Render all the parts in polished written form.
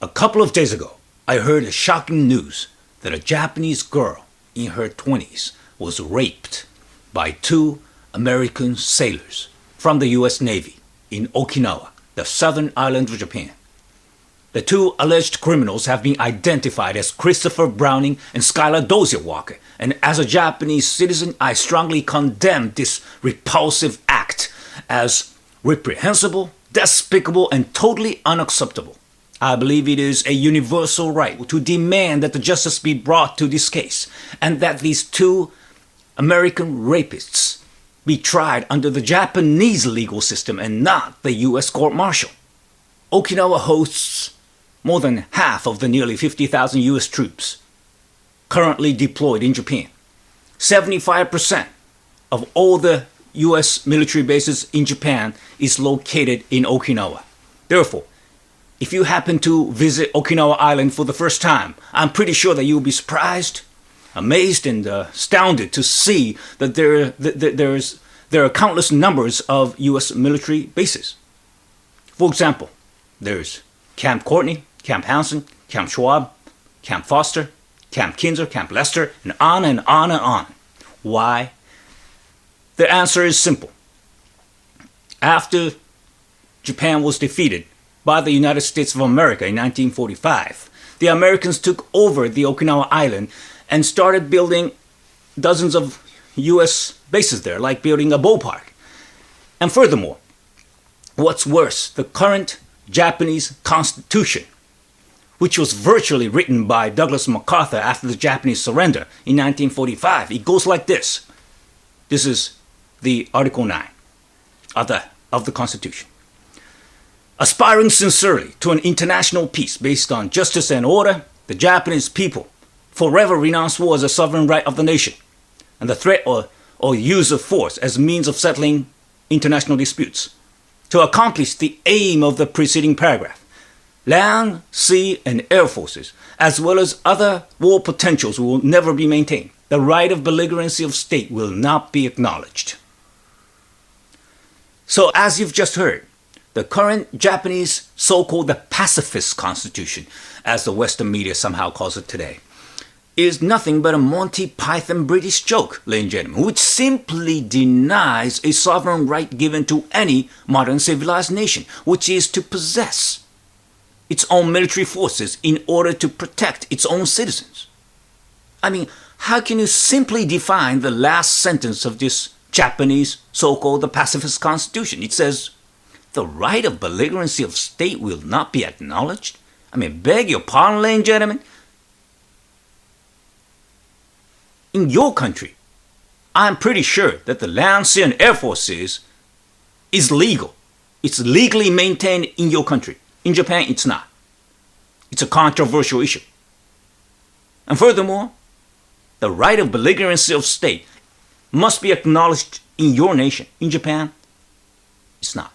A couple of days ago, I heard the shocking news that a Japanese girl in her 20s was raped by two American sailors from the U.S. Navy in Okinawa, the southern island of Japan. The two alleged criminals have been identified as Christopher Browning and Skylar Dozier Walker, and as a Japanese citizen, I strongly condemn this repulsive act as reprehensible, despicable, and totally unacceptable. I believe it is a universal right to demand that the justice be brought to this case, and that these two American rapists be tried under the Japanese legal system and not the U.S. court-martial. Okinawa hosts more than half of the nearly 50,000 U.S. troops currently deployed in Japan. 75% of all the U.S. military bases in Japan is located in Okinawa. Therefore, if you happen to visit Okinawa Island for the first time, I'm pretty sure that you'll be surprised, amazed, and astounded to see that there are countless numbers of U.S. military bases. For example, there's Camp Courtney, Camp Hansen, Camp Schwab, Camp Foster, Camp Kinzer, Camp Lester, and on and on and on. Why? The answer is simple. After Japan was defeated by the United States of America in 1945, the Americans took over the Okinawa Island and started building dozens of U.S. bases there, like building a ballpark. And furthermore, what's worse, the current Japanese Constitution, which was virtually written by Douglas MacArthur after the Japanese surrender in 1945, it goes like this. This is the Article 9 of the Constitution. Aspiring sincerely to an international peace based on justice and order, the Japanese people forever renounce war as a sovereign right of the nation, and the threat or use of force as means of settling international disputes. To accomplish the aim of the preceding paragraph, land, sea, and air forces, as well as other war potentials, will never be maintained. The right of belligerency of state will not be acknowledged. So, as you've just heard, the current Japanese so-called the pacifist constitution, as the Western media somehow calls it today, is nothing but a Monty Python British joke, ladies and gentlemen, which simply denies a sovereign right given to any modern civilized nation, which is to possess its own military forces in order to protect its own citizens. I mean, how can you simply define the last sentence of this Japanese so-called the pacifist constitution? It says, the right of belligerency of state will not be acknowledged? I mean, beg your pardon, ladies and gentlemen. In your country, I'm pretty sure that the land, sea, and air forces is legal. It's legally maintained in your country. In Japan, it's not. It's a controversial issue. And furthermore, the right of belligerency of state must be acknowledged in your nation. In Japan, it's not.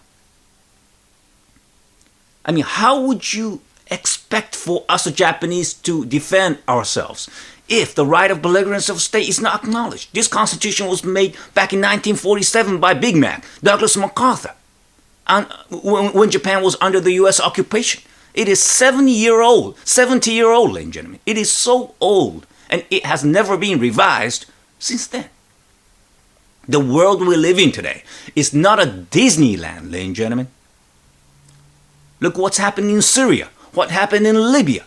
I mean, how would you expect for us Japanese to defend ourselves if the right of belligerency of state is not acknowledged? This constitution was made back in 1947 by Big Mac, Douglas MacArthur, and when Japan was under the U.S. occupation. It is 70-year-old, ladies and gentlemen. It is so old, and it has never been revised since then. The world we live in today is not a Disneyland, ladies and gentlemen. Look what's happening in Syria, what happened in Libya.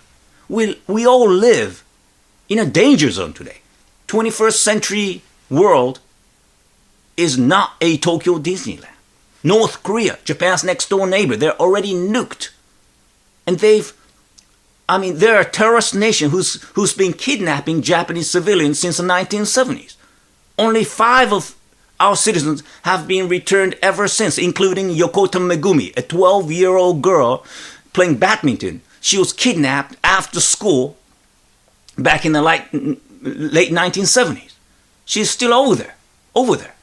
We all live in a danger zone today. 21st century world is not a Tokyo Disneyland. North Korea, Japan's next door neighbor, they're already nuked. And they're a terrorist nation who's been kidnapping Japanese civilians since the 1970s. Only 5 of our citizens have been returned ever since, including Yokota Megumi, a 12-year-old girl playing badminton. She was kidnapped after school back in the late 1970s. She's still over there.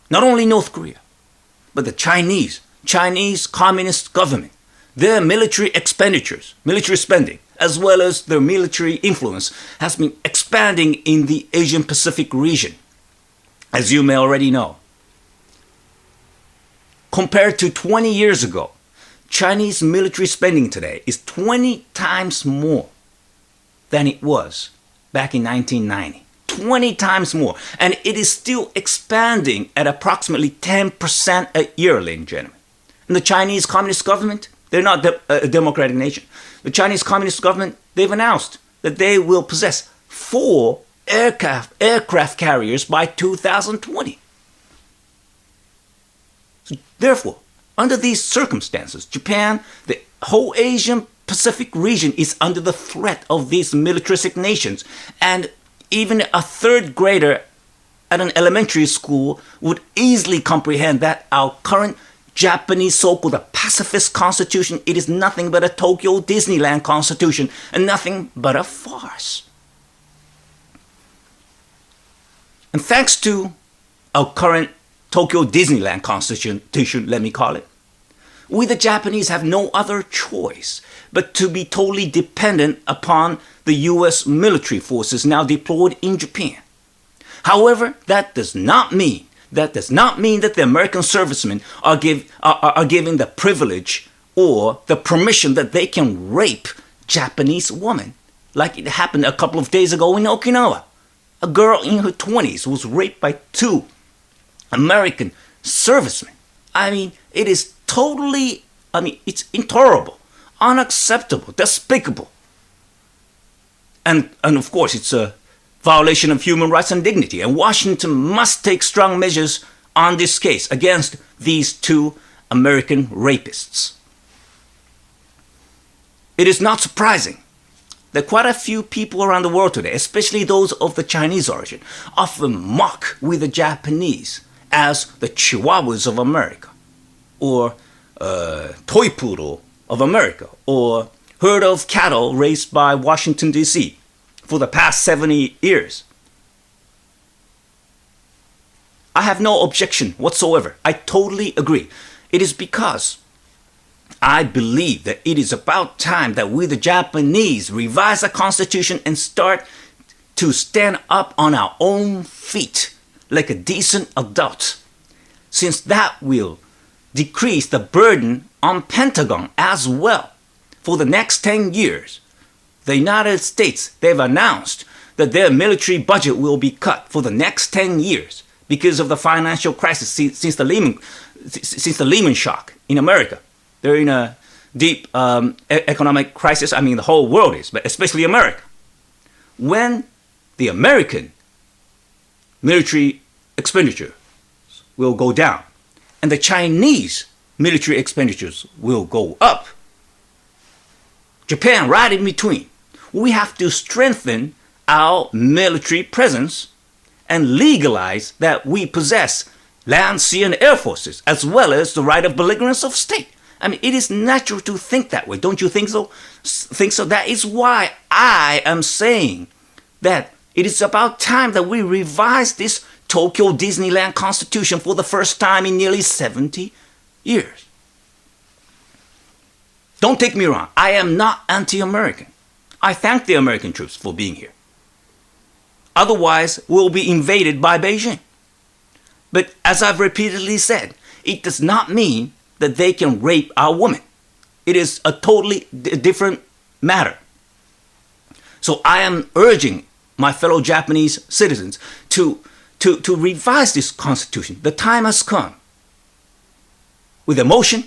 Not only North Korea, but the Chinese Communist government, their military expenditures, military spending, as well as their military influence has been expanding in the Asian Pacific region, as you may already know. Compared to 20 years ago, Chinese military spending today is 20 times more than it was back in 1990. 20 times more. And it is still expanding at approximately 10% a year, ladies and gentlemen. And the Chinese Communist government, they're not a democratic nation. The Chinese Communist government, they've announced that they will possess 4 aircraft carriers by 2020. So therefore, under these circumstances, Japan, the whole Asian Pacific region is under the threat of these militaristic nations. And even a third grader at an elementary school would easily comprehend that our current Japanese so-called pacifist constitution, it is nothing but a Tokyo Disneyland constitution and nothing but a farce. And thanks to our current Tokyo Disneyland constitution, let me call it, we the Japanese have no other choice but to be totally dependent upon the U.S. military forces now deployed in Japan. However, that does not mean that the American servicemen are given the privilege or the permission that they can rape Japanese women, like it happened a couple of days ago in Okinawa. A girl in her 20s was raped by 2 American servicemen. I mean, it is totally, it's intolerable, unacceptable, despicable. And of course, it's a violation of human rights and dignity. And Washington must take strong measures on this case against these 2 American rapists. It is not surprising that quite a few people around the world today, especially those of the Chinese origin, often mock we the Japanese as the Chihuahuas of America, or toy poodle of America, or herd of cattle raised by Washington, D.C. for the past 70 years. I have no objection whatsoever. I totally agree. It is because I believe that it is about time that we the Japanese revise the Constitution and start to stand up on our own feet like a decent adult, since that will decrease the burden on Pentagon as well. For the next 10 years, the United States, they've announced that their military budget will be cut for the next 10 years because of the financial crisis since the Lehman shock in America. They're in a deep economic crisis. I mean, the whole world is, but especially America. When the American military expenditure will go down and the Chinese military expenditures will go up, Japan right in between, we have to strengthen our military presence and legalize that we possess land, sea, and air forces, as well as the right of belligerence of state. I mean, it is natural to think that way. Don't you think so? That is why I am saying that it is about time that we revise this Tokyo Disneyland Constitution for the first time in nearly 70 years. Don't take me wrong. I am not anti-American. I thank the American troops for being here. Otherwise, we'll be invaded by Beijing. But as I've repeatedly said, it does not mean that they can rape our women. It is a totally different matter. So I am urging my fellow Japanese citizens to revise this constitution. The time has come. With emotion,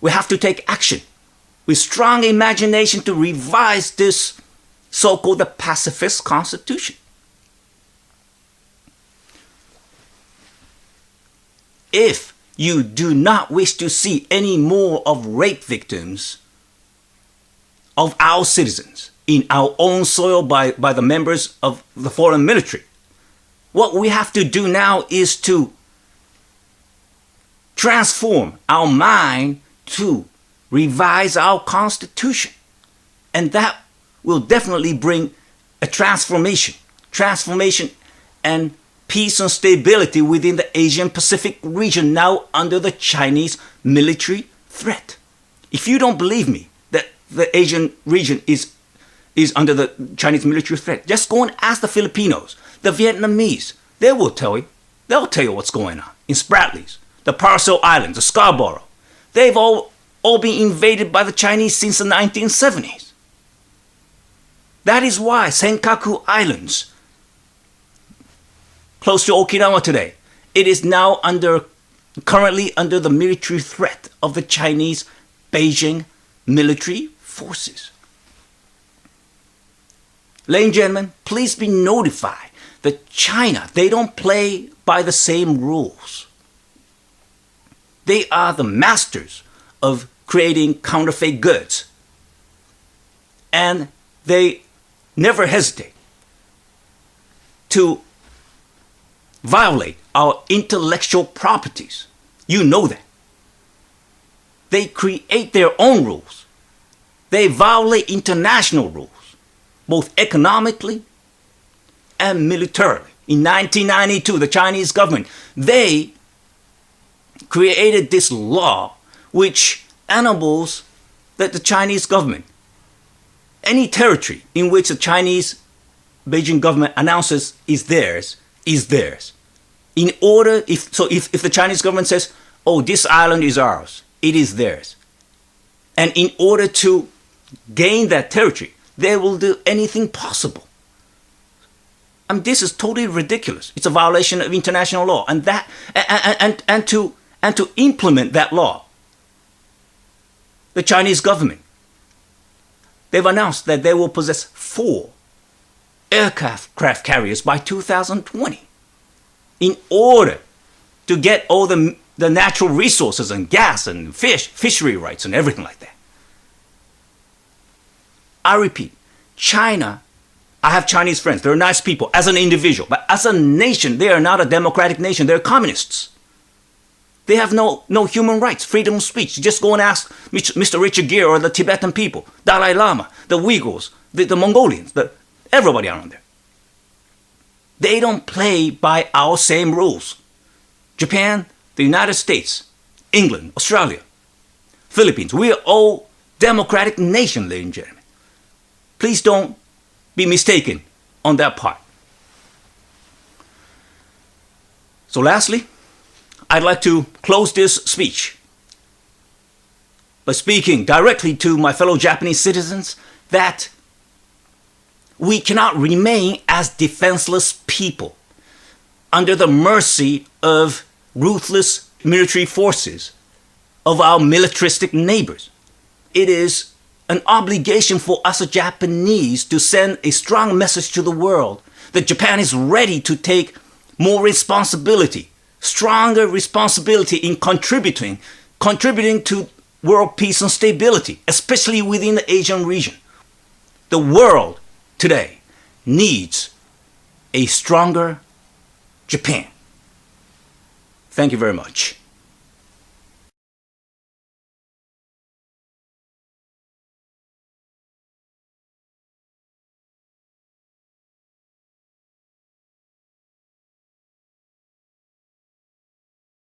we have to take action. With strong imagination to revise this so-called pacifist constitution. If you do not wish to see any more of rape victims of our citizens in our own soil by the members of the foreign military, what we have to do now is to transform our mind to revise our constitution. And that will definitely bring a transformation and peace and stability within the Asian Pacific region now under the Chinese military threat. If you don't believe me that the Asian region is under the Chinese military threat, just go and ask the Filipinos, the Vietnamese. They will tell you. They'll tell you what's going on in Spratlys, the Paracel Islands, the Scarborough. They've all all been invaded by the Chinese since the 1970s. That is why Senkaku Islands, close to Okinawa today, it is now currently under the military threat of the Chinese Beijing military forces. Ladies and gentlemen, please be notified that China, they don't play by the same rules. They are the masters of creating counterfeit goods. And they never hesitate to violate our intellectual properties. You know that. They create their own rules. They violate international rules, both economically and militarily. In 1992, the Chinese government, they created this law which enables that the Chinese government, any territory in which the Chinese Beijing government announces is theirs, is theirs. In order, if the Chinese government says, oh, this island is ours, it is theirs. And in order to gain that territory, they will do anything possible. I mean, this is totally ridiculous. It's a violation of international law. And that and to implement that law, the Chinese government, they've announced that they will possess 4 aircraft carriers by 2020 in order to get all the natural resources and gas and fishery rights and everything like that. I repeat, China, I have Chinese friends. They're nice people as an individual. But as a nation, they are not a democratic nation. They're communists. They have no human rights, freedom of speech. Just go and ask Mr. Richard Gere or the Tibetan people, Dalai Lama, the Uyghurs, the Mongolians, everybody around there. They don't play by our same rules. Japan, the United States, England, Australia, Philippines, we are all democratic nations, ladies and gentlemen. Please don't be mistaken on that part. So lastly, I'd like to close this speech by speaking directly to my fellow Japanese citizens that we cannot remain as defenseless people under the mercy of ruthless military forces of our militaristic neighbors. It is an obligation for us as Japanese to send a strong message to the world that Japan is ready to take more responsibility, stronger responsibility in contributing to world peace and stability, especially within the Asian region. The world today needs a stronger Japan. Thank you very much.